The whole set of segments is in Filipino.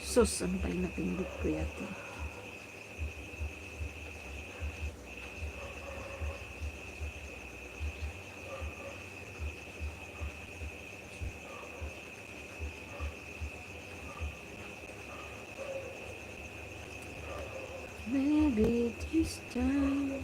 Sus, ano ba yung napindot ko yata? Maybe this time.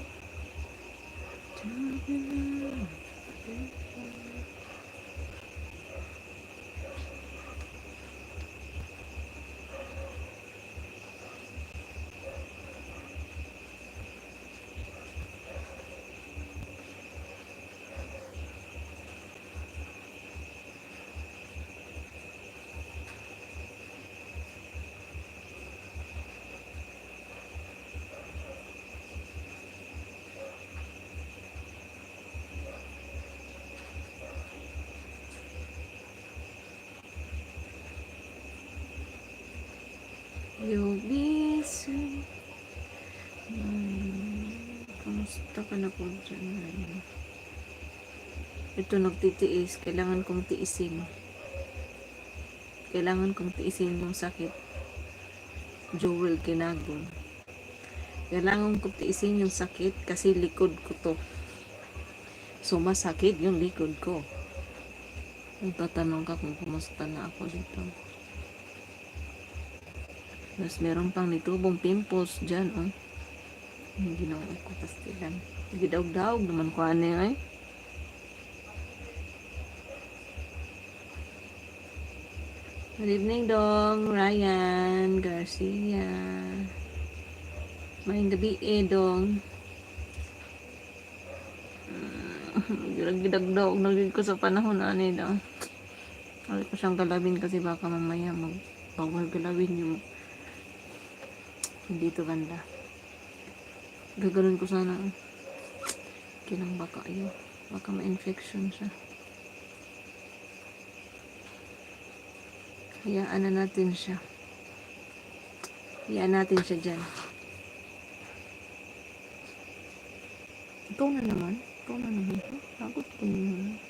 You'll be soon. Kamusta ka na po dyan? Ito nagtitiis. Kailangan kong tiisin. Kailangan kong tiisin yung sakit. Joel Kinagong. Kailangan kong tiisin yung sakit kasi likod ko to. So masakit yung likod ko. Kung tatanong ka kung kumusta na ako dito. Tapos meron pang nitubong pimples dyan, oh. Hindi na ako pastilan. Gidaog-daog naman ko ano eh. Good evening, Dong. Ryan Garcia. Maayong gabi, Dong. Gidag-daog nagig ko sa panahon na ano daw. Hindi ko siyang galawin kasi baka mamaya mag-power galawin yung dito banda. Gagawin ko sana kinang baka yun. Baka ma-infection siya. Hayaan na natin siya. Hayaan natin siya dyan. Ikaw na naman. Ikaw na naman. Takot ko naman.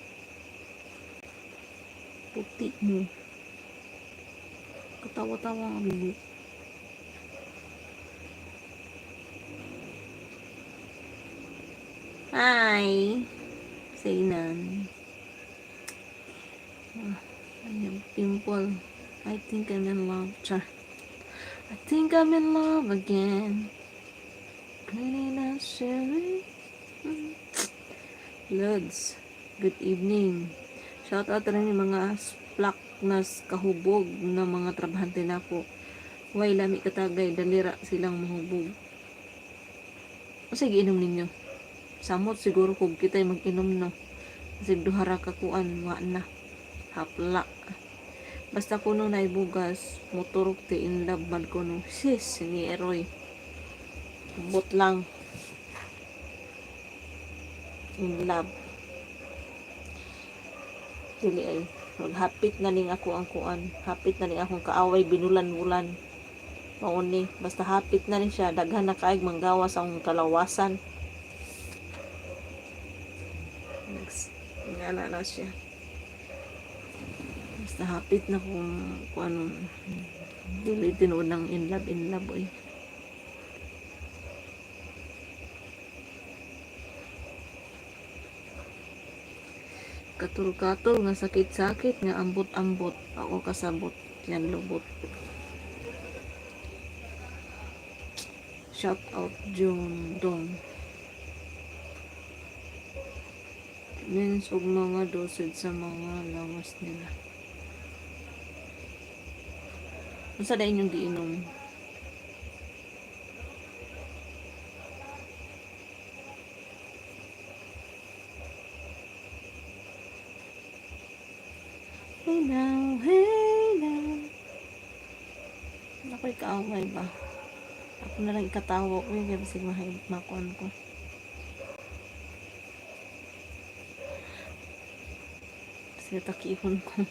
Puti mo. Katawa-tawa ang bibi. Hi! Sainan. I have pimple. I think I'm in love. Char. I think I'm in love again. Pretty not sherry. Lods. Good evening. Shout out rin yung mga splak na kahubog na mga trabahante na po. Way lami katagay. Dalira silang mahubog. O sige, inom ninyo. Samot siguro kung kita'y mag-inom no. Kasi duhara kakuan. Wa na. Hapla. Basta kuno na ibugas. Motorok te in love man kuno. Sis, ni Eroy. Bot lang. In love. Dili ay. Maghapit na ning ako ang kuan. Hapit na ning akong kaaway binulan-bulan. Mauni. Basta hapit na rin siya. Daghan na kaig manggawas ang kalawasan. Ngala na siya. Basta hapit na kung ano. Dili tinuod ng in love oy. Katul-katul nga sakit-sakit nga ambot-ambot. Ako kasabot. Yan lubot. Shout out June Dong. Means og mga dosage sa mga lawas nila. Unsa da inyong giinom? Hey now, hey now. Ako'y kaaway ba? Ako na lang ikatawa ko yung kasi makuan ko. Kasi takihon ko.